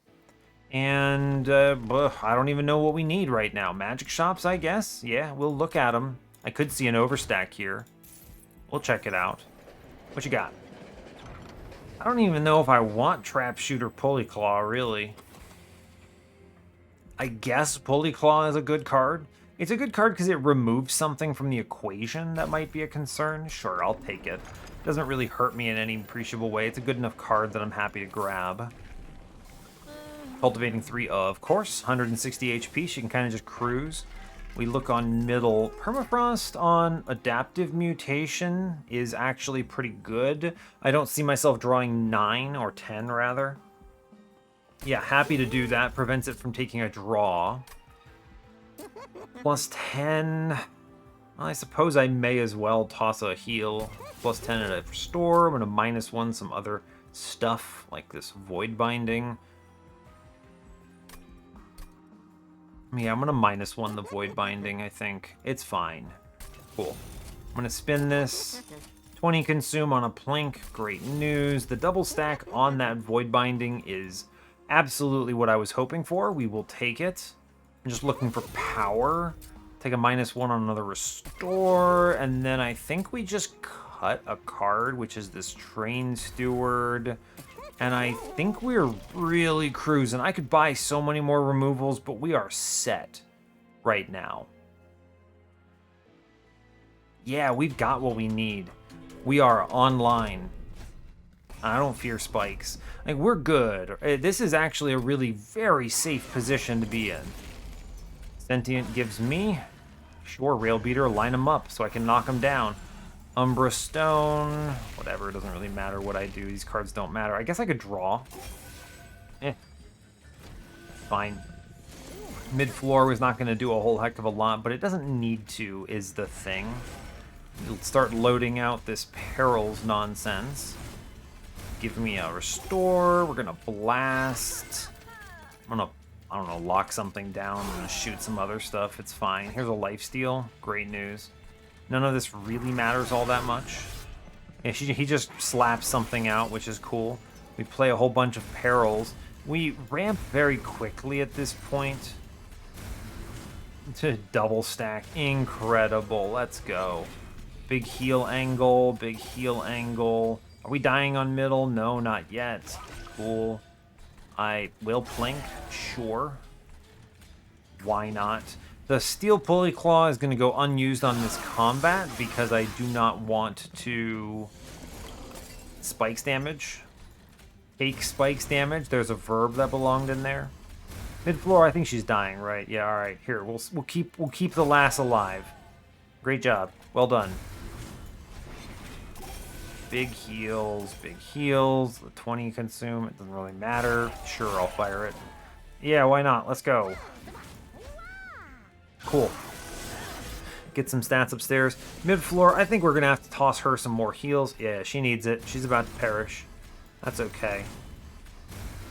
[SPEAKER 1] And I don't even know what we need right now. Magic shops, I guess? Yeah, we'll look at them. I could see an overstack here. We'll check it out. What you got? I don't even know if I want Trap Shooter Pulley Claw, really. I guess Pulley Claw is a good card. It's a good card because it removes something from the equation that might be a concern. Sure, I'll take it. Doesn't really hurt me in any appreciable way. It's a good enough card that I'm happy to grab. Cultivating 3, of course. 160 HP. She can kind of just cruise. We look on middle. Permafrost on Adaptive Mutation is actually pretty good. I don't see myself drawing 9 or 10, rather. Yeah, happy to do that. Prevents it from taking a draw. Plus 10. Well, I suppose I may as well toss a heal. Plus 10 at a restore. I'm going to -1 some other stuff, like this Void Binding. Yeah, I'm going to -1 the Void Binding, I think. It's fine. Cool. I'm going to spin this. 20 consume on a Plink. Great news. The double stack on that Void Binding is absolutely what I was hoping for. We will take it. I'm just looking for power. Take a -1 on another restore. And then I think we just cut a card, which is this Train Steward. And I think we're really cruising. I could buy so many more removals, but we are set right now. Yeah, we've got what we need. We are online. I don't fear spikes. Like, we're good. This is actually a really very safe position to be in. Sentient gives me. Sure, Rail Beater, line them up so I can knock them down. Umbra Stone, whatever, it doesn't really matter what I do. These cards don't matter. I guess I could draw. Fine. Mid-floor was not going to do a whole heck of a lot, but it doesn't need to, is the thing. We'll start loading out this Perils nonsense. Give me a restore. We're going to blast. I'm going to, I don't know, lock something down. I'm going to shoot some other stuff. It's fine. Here's a lifesteal. Great news. None of this really matters all that much. Yeah, he just slaps something out, which is cool. We play a whole bunch of Perils. We ramp very quickly at this point. To double stack. Incredible. Let's go. Big heal angle. Big heal angle. Are we dying on middle? No, not yet. Cool. I will Plink. Sure. Why not? The Steel Pulley Claw is going to go unused on this combat because I do not want to spikes damage. Take spikes damage. There's a verb that belonged in there. Mid-floor, I think she's dying, right? Yeah, all right. Here, we'll keep the lass alive. Great job. Well done. Big heals, big heals. The 20 consume. It doesn't really matter. Sure, I'll fire it. Yeah, why not? Let's go. Cool. Get some stats upstairs. Mid-floor, I think we're going to have to toss her some more heals. Yeah, she needs it. She's about to perish. That's okay.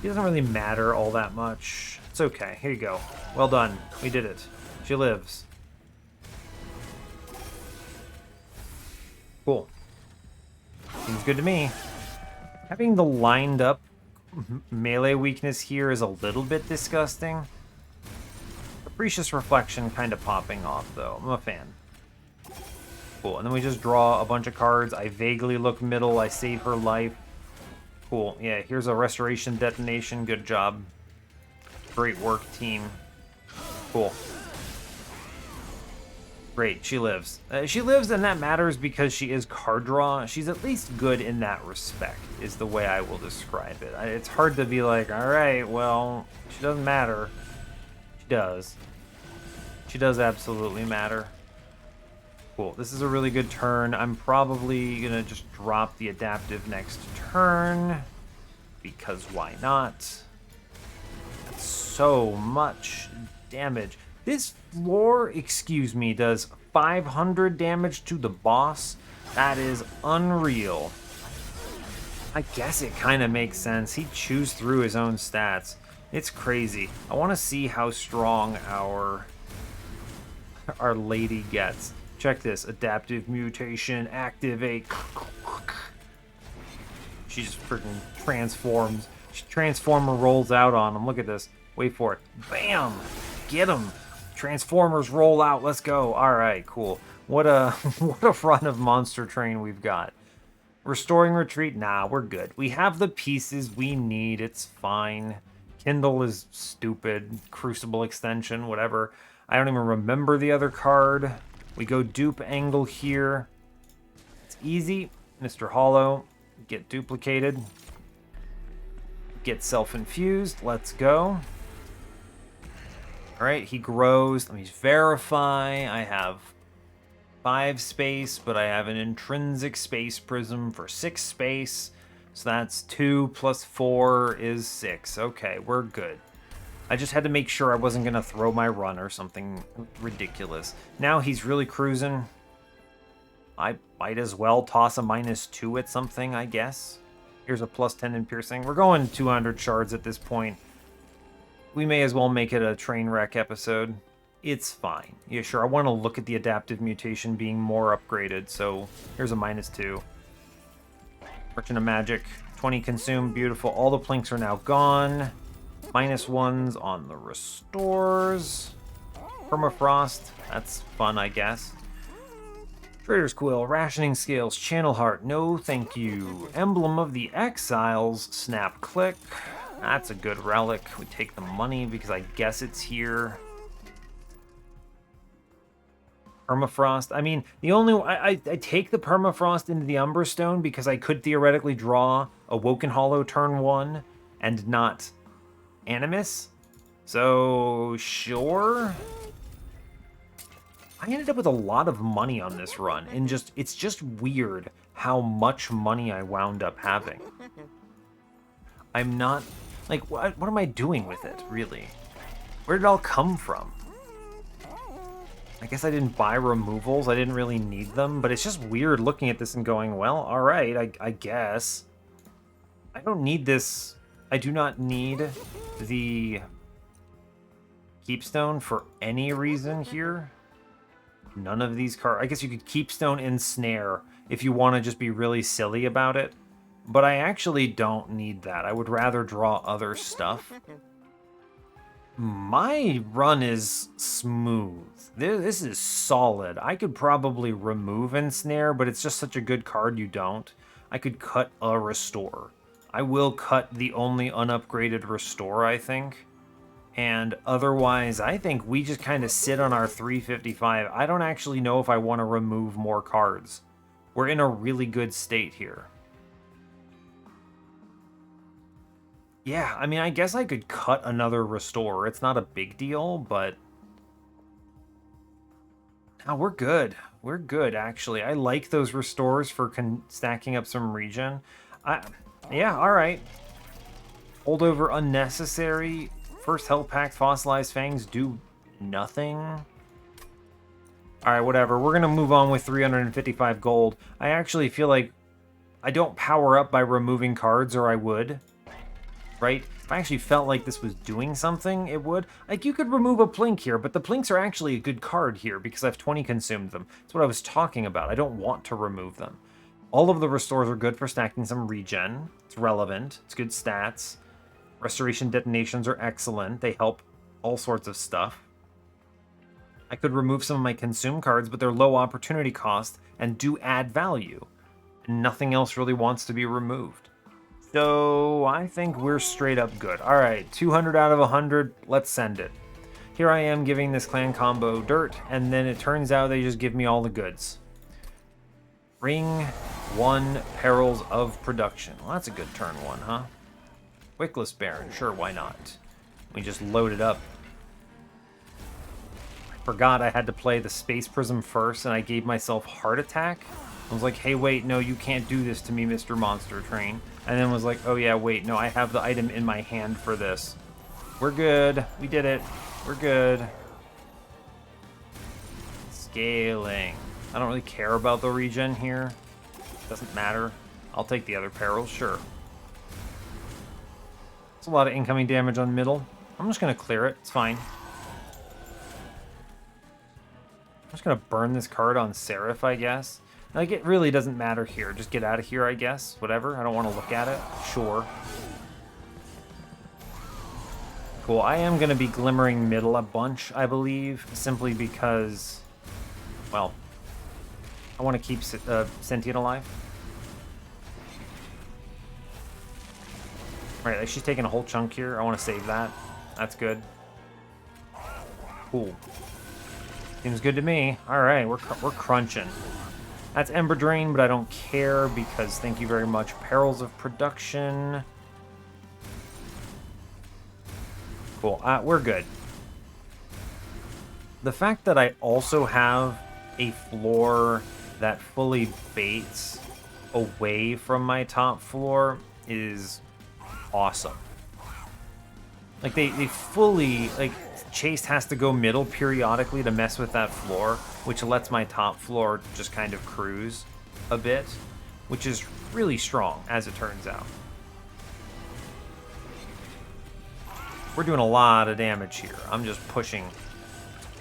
[SPEAKER 1] It doesn't really matter all that much. It's okay. Here you go. Well done. We did it. She lives. Cool. Seems good to me. Having the lined up melee weakness here is a little bit disgusting. Capricious Reflection kind of popping off, though. I'm a fan. Cool, and then we just draw a bunch of cards. I vaguely look middle. I save her life. Cool, yeah, here's a Restoration Detonation. Good job. Great work, team. Cool. Great, she lives. She lives, and that matters because she is card draw. She's at least good in that respect, is the way I will describe it. It's hard to be like, all right, well, she doesn't matter. She does. She does absolutely matter. Cool, this is a really good turn. I'm probably going to just drop the adaptive next turn, because why not? That's so much damage. This floor, excuse me, does 500 damage to the boss. That is unreal. I guess it kind of makes sense. He chews through his own stats. It's crazy. I want to see how strong our lady gets. Check this. Adaptive mutation, activate. She just freaking transforms. Transformer rolls out on him. Look at this. Wait for it. Bam! Get him! Transformers roll out. Let's go. All right, cool. What a what a run of Monster Train we've got. Restoring Retreat. Nah, we're good. We have the pieces we need. It's fine. Kindle is stupid. Crucible Extension, whatever. I don't even remember the other card. We go dupe angle here. It's easy. Mr. Hollow. Get duplicated. Get self-infused. Let's go. All right, he grows. Let me verify. I have 5 space, but I have an intrinsic space prism for 6 space. So that's 2 plus 4 is 6. Okay, we're good. I just had to make sure I wasn't going to throw my run or something ridiculous. Now he's really cruising. I might as well toss a -2 at something, I guess. Here's a +10 in piercing. We're going 200 shards at this point. We may as well make it a train wreck episode. It's fine. Yeah, sure, I want to look at the adaptive mutation being more upgraded, so here's a -2. Merchant of Magic, 20 consumed, beautiful. All the plinks are now gone. -1s on the restores. Permafrost, that's fun, I guess. Trader's Quill, Rationing Scales, Channel Heart, no thank you. Emblem of the Exiles, Snap Click. That's a good relic. We take the money because I guess it's here. Permafrost. I mean, the only... I take the Permafrost into the Umbra Stone because I could theoretically draw Awoken Hollow turn 1 and not Animus. So, sure. I ended up with a lot of money on this run, and it's just weird how much money I wound up having. I'm not... Like, what am I doing with it, really? Where did it all come from? I guess I didn't buy removals. I didn't really need them, but it's just weird looking at this and going, well, all right, I guess. I don't need this. I do not need the Keepstone for any reason here. None of these cards. I guess you could Keepstone Ensnare if you want to just be really silly about it. But I actually don't need that. I would rather draw other stuff. My run is smooth. This is solid. I could probably remove Ensnare, but it's just such a good card you don't. I could cut a Restore. I will cut the only unupgraded Restore, I think. And otherwise, I think we just kind of sit on our 355. I don't actually know if I want to remove more cards. We're in a really good state here. Yeah, I mean, I guess I could cut another Restore. It's not a big deal, but... No, we're good. We're good, actually. I like those Restores for stacking up some regen. Yeah, alright. Holdover unnecessary. First Health Pact, Fossilized Fangs do nothing. Alright, whatever. We're going to move on with 355 gold. I actually feel like I don't power up by removing cards, or I would. Right? If I actually felt like this was doing something, it would. Like, you could remove a Plink here, but the Plinks are actually a good card here because I've 20 consumed them. That's what I was talking about. I don't want to remove them. All of the restores are good for stacking some regen. It's relevant. It's good stats. Restoration detonations are excellent. They help all sorts of stuff. I could remove some of my consume cards, but they're low opportunity cost and do add value. And nothing else really wants to be removed. So I think we're straight up good. All right, 200 out of 100. Let's send it. Here I am giving this clan combo dirt, and then it turns out they just give me all the goods. Ring 1 Perils of Production. Well, that's a good turn 1, huh? Wickless Baron, sure, why not? We just load it up. I forgot I had to play the Space Prism first, and I gave myself Heart Attack. I was like, hey, wait, no, you can't do this to me, Mr. Monster Train. And then was like, oh yeah, wait, no, I have the item in my hand for this. We're good. We did it. We're good. Scaling. I don't really care about the regen here. Doesn't matter. I'll take the other perils, sure. It's a lot of incoming damage on middle. I'm just going to clear it. It's fine. I'm just going to burn this card on Seraph, I guess. Like, it really doesn't matter here. Just get out of here, I guess. Whatever. I don't want to look at it. Sure. Cool. I am going to be glimmering middle a bunch, I believe, simply because, well, I want to keep Sentient alive. Alright, she's taking a whole chunk here. I want to save that. That's good. Cool. Seems good to me. Alright, we're crunching. That's Ember Drain, but I don't care because thank you very much. Perils of Production. Cool. We're good. The fact that I also have a floor that fully baits away from my top floor is awesome. Like, they fully, like, Chase has to go middle periodically to mess with that floor, which lets my top floor just kind of cruise a bit, which is really strong, as it turns out. We're doing a lot of damage here. I'm just pushing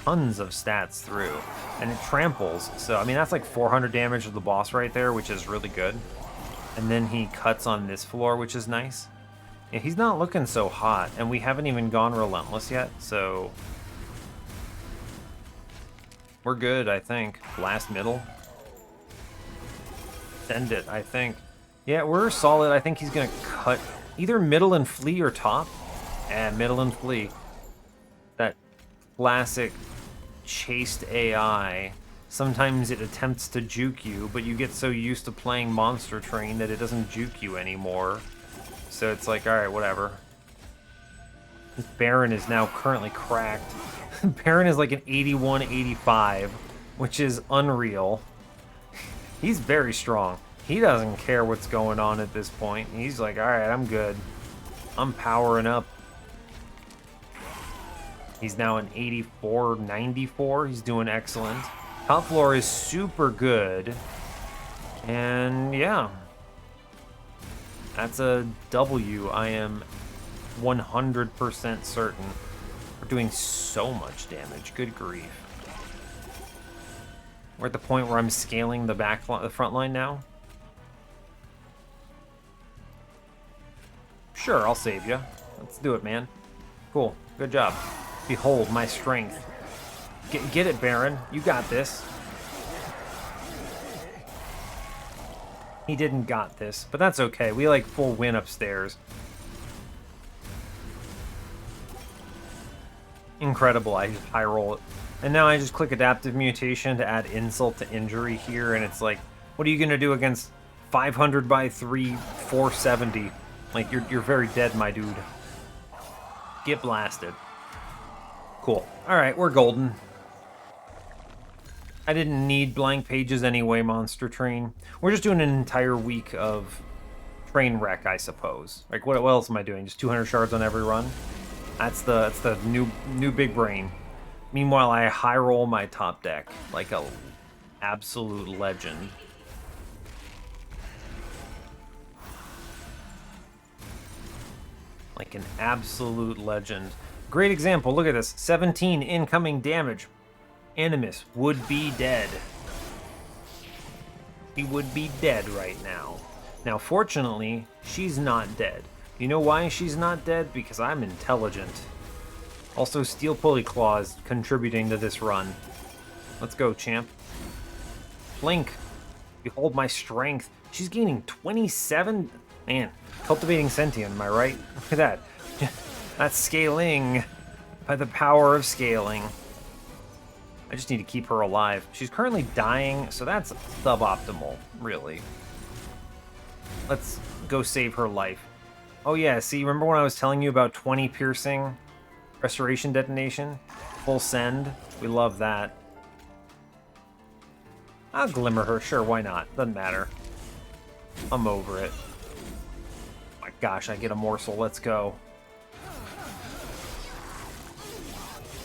[SPEAKER 1] tons of stats through. And it tramples, so, I mean, that's like 400 damage to the boss right there, which is really good. And then he cuts on this floor, which is nice. Yeah, he's not looking so hot, and we haven't even gone Relentless yet, so we're good, I think. Last middle. Send it, I think. Yeah, we're solid. I think he's going to cut either middle and flee or top. And middle and flee. That classic chased AI. Sometimes it attempts to juke you, but you get so used to playing Monster Train that it doesn't juke you anymore. So it's like, alright, whatever. This Baron is now currently cracked. Baron is like an 81, 85, which is unreal. He's very strong. He doesn't care what's going on at this point. He's like, alright, I'm good. I'm powering up. He's now an 84, 94. He's doing excellent. Top floor is super good. And yeah. That's a W. I am 100% certain. We're doing so much damage. Good grief. We're at the point where I'm scaling the front line now. Sure, I'll save you. Let's do it, man. Cool. Good job. Behold my strength. Get it, Baron. You got this. He didn't got this, but that's okay. We like full win upstairs. Incredible. I just high roll it. And now I just click Adaptive Mutation to add insult to injury here, and it's like, what are you going to do against 500 by 3, 470? Like, you're very dead, my dude. Get blasted. Cool. Alright, we're golden. I didn't need blank pages anyway, Monster Train. We're just doing an entire week of train wreck, I suppose. Like, what else am I doing? Just 200 shards on every run? That's the new big brain. Meanwhile, I high roll my top deck like a absolute legend. Like an absolute legend. Great example. Look at this. 17 incoming damage. Animus would be dead. He would be dead right now. Now, fortunately, she's not dead. You know why she's not dead? Because I'm intelligent. Also, Steel Pulley Claws contributing to this run. Let's go, champ. Blink. Behold my strength. She's gaining 27. Man, cultivating sentient, am I right? Look at that. That's scaling by the power of scaling. I just need to keep her alive. She's currently dying, so that's suboptimal, really. Let's go save her life. Oh yeah, see, remember when I was telling you about 20 piercing restoration detonation? Full send. We love that. I'll glimmer her, sure, why not? Doesn't matter. I'm over it. Oh my gosh, I get a morsel, let's go.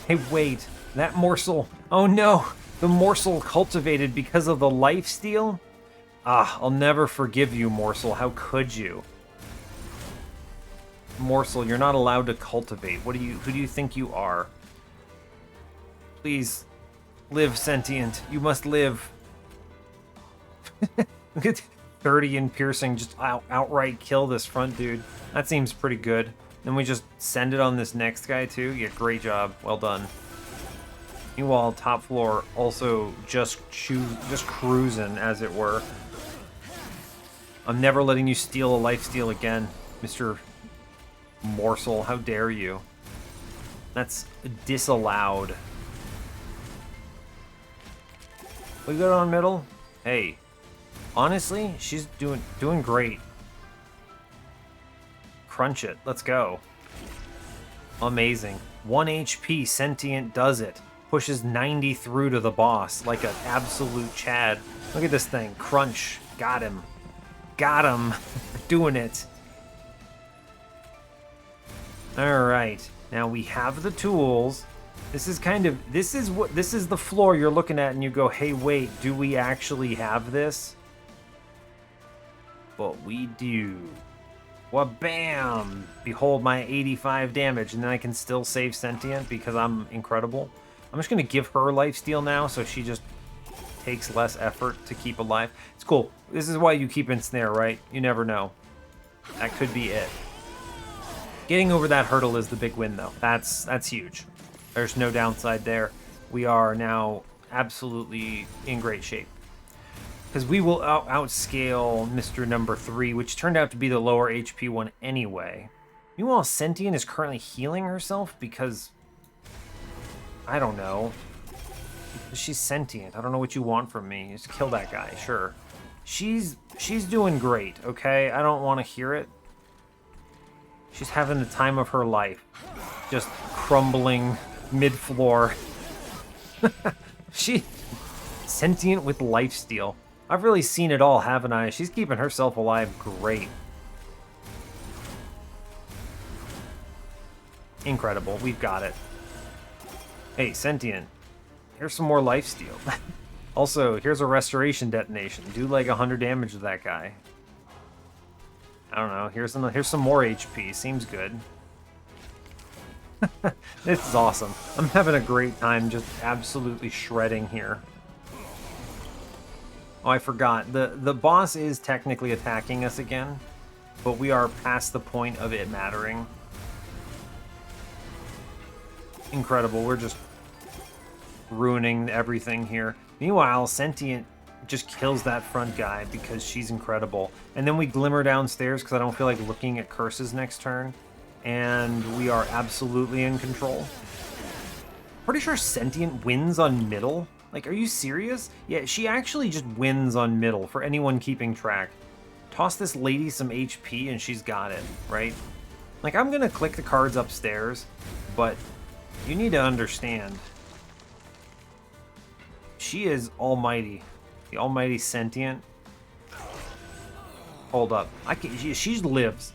[SPEAKER 1] Hey, wait, that morsel. Oh no, the morsel cultivated because of the lifesteal? Ah, I'll never forgive you, morsel, how could you? Morsel, you're not allowed to cultivate. Who do you think you are? Please, live, sentient. You must live. Look at 30 in piercing, just outright kill this front dude. That seems pretty good. Then we just send it on this next guy too. Yeah, great job. Well done. Meanwhile, top floor also just cruising, as it were. I'm never letting you steal a lifesteal again, Mr. Morsel. How dare you? That's disallowed. We go on middle? Hey. Honestly, she's doing great. Crunch it. Let's go. Amazing. 1 HP. Sentient does it. Pushes 90 through to the boss like an absolute Chad. Look at this thing. Crunch. Got him. Got him. Doing it. Alright. Now we have the tools. This is the floor you're looking at and you go, hey, wait, do we actually have this? But we do. Well, bam! Behold my 85 damage, and then I can still save sentient because I'm incredible. I'm just going to give her lifesteal now, so she just takes less effort to keep alive. It's cool. This is why you keep ensnare, right? You never know. That could be it. Getting over that hurdle is the big win, though. That's huge. There's no downside there. We are now absolutely in great shape. Because we will outscale Mr. Number 3, which turned out to be the lower HP one anyway. Meanwhile, Sentient is currently healing herself because... I don't know. She's sentient. I don't know what you want from me. Just kill that guy, sure. She's doing great, okay? I don't want to hear it. She's having the time of her life. Just crumbling mid-floor. She... Sentient with lifesteal. I've really seen it all, haven't I? She's keeping herself alive great. Incredible. We've got it. Hey, Sentient. Here's some more lifesteal. Also, here's a restoration detonation. Do like 100 damage to that guy. I don't know. Here's some more HP. Seems good. This is awesome. I'm having a great time just absolutely shredding here. Oh, I forgot. The boss is technically attacking us again, but we are past the point of it mattering. Incredible. We're just ruining everything here. Meanwhile, Sentient just kills that front guy because she's incredible. And then we glimmer downstairs because I don't feel like looking at curses next turn. And we are absolutely in control. Pretty sure Sentient wins on middle. Like, are you serious? Yeah, she actually just wins on middle for anyone keeping track. Toss this lady some HP and she's got it, right? Like, I'm gonna click the cards upstairs, but you need to understand. She is almighty. The almighty Sentient. Hold up. She lives.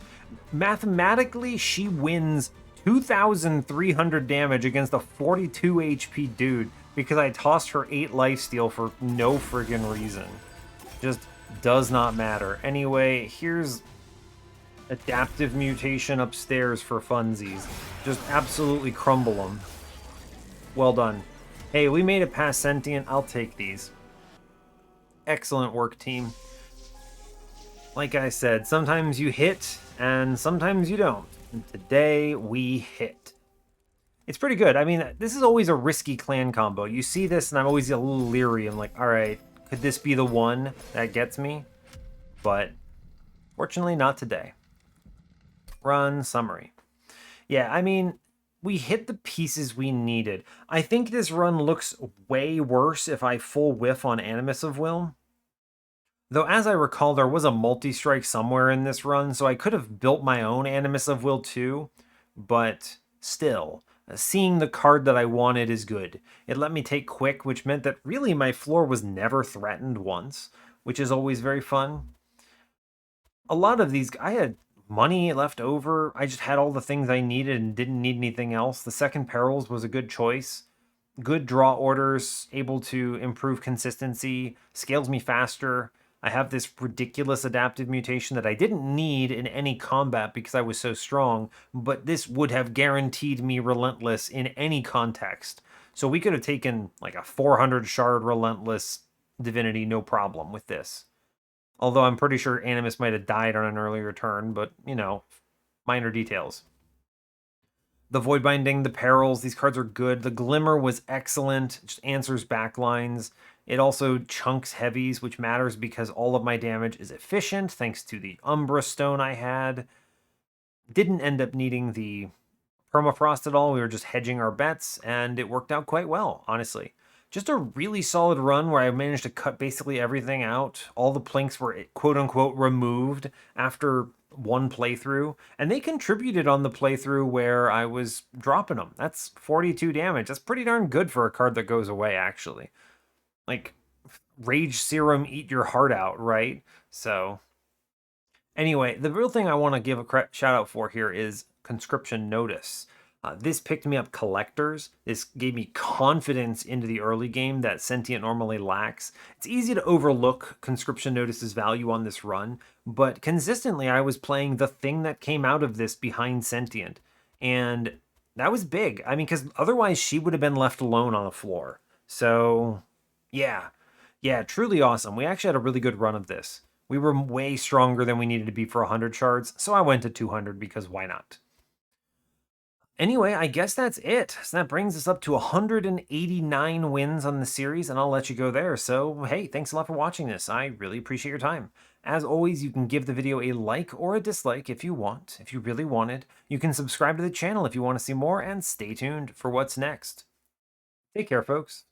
[SPEAKER 1] Mathematically, she wins 2,300 damage against a 42 HP dude because I tossed her 8 lifesteal for no friggin' reason. Just does not matter. Anyway, here's adaptive mutation upstairs for funsies. Just absolutely crumble them. Well done. Hey, we made it past Sentient. I'll take these. Excellent work, team. Like I said, sometimes you hit and sometimes you don't. And today we hit. It's pretty good. I mean, this is always a risky clan combo. You see this and I'm always a little leery. I'm like, all right, could this be the one that gets me? But fortunately not today. Run summary. Yeah, I mean, we hit the pieces we needed. I think this run looks way worse if I full whiff on Animus of Will. Though, as I recall, there was a multi-strike somewhere in this run, so I could have built my own Animus of Will too, but still, seeing the card that I wanted is good. It let me take quick, which meant that really my floor was never threatened once, which is always very fun. A lot of these, I had money left over. I just had all the things I needed and didn't need anything else. The second Perils was a good choice. Good draw orders, able to improve consistency, scales me faster. I have this ridiculous adaptive mutation that I didn't need in any combat because I was so strong, but this would have guaranteed me Relentless in any context. So we could have taken like a 400 shard Relentless Divinity no problem with this. Although I'm pretty sure Animus might have died on an earlier turn, but, you know, minor details. The Void Binding, the Perils, these cards are good. The Glimmer was excellent, it just answers backlines. It also chunks heavies, which matters because all of my damage is efficient, thanks to the Umbra Stone I had. Didn't end up needing the Permafrost at all, we were just hedging our bets, and it worked out quite well, honestly. Just a really solid run where I managed to cut basically everything out. All the plinks were quote-unquote removed after one playthrough, and they contributed on the playthrough where I was dropping them. That's 42 damage. That's pretty darn good for a card that goes away, actually. Like, Rage Serum, eat your heart out, right? So, anyway, the real thing I want to give a shout out for here is Conscription Notice. This picked me up collectors. This gave me confidence into the early game that Sentient normally lacks. It's easy to overlook Conscription Notice's value on this run, but consistently I was playing the thing that came out of this behind Sentient, and that was big. I mean, because otherwise she would have been left alone on the floor. So, yeah. Yeah, truly awesome. We actually had a really good run of this. We were way stronger than we needed to be for 100 shards, so I went to 200 because why not? Anyway, I guess that's it. So that brings us up to 189 wins on the series, and I'll let you go there. So, hey, thanks a lot for watching this. I really appreciate your time. As always, you can give the video a like or a dislike if you want, if you really want it. You can subscribe to the channel if you want to see more, and stay tuned for what's next. Take care, folks.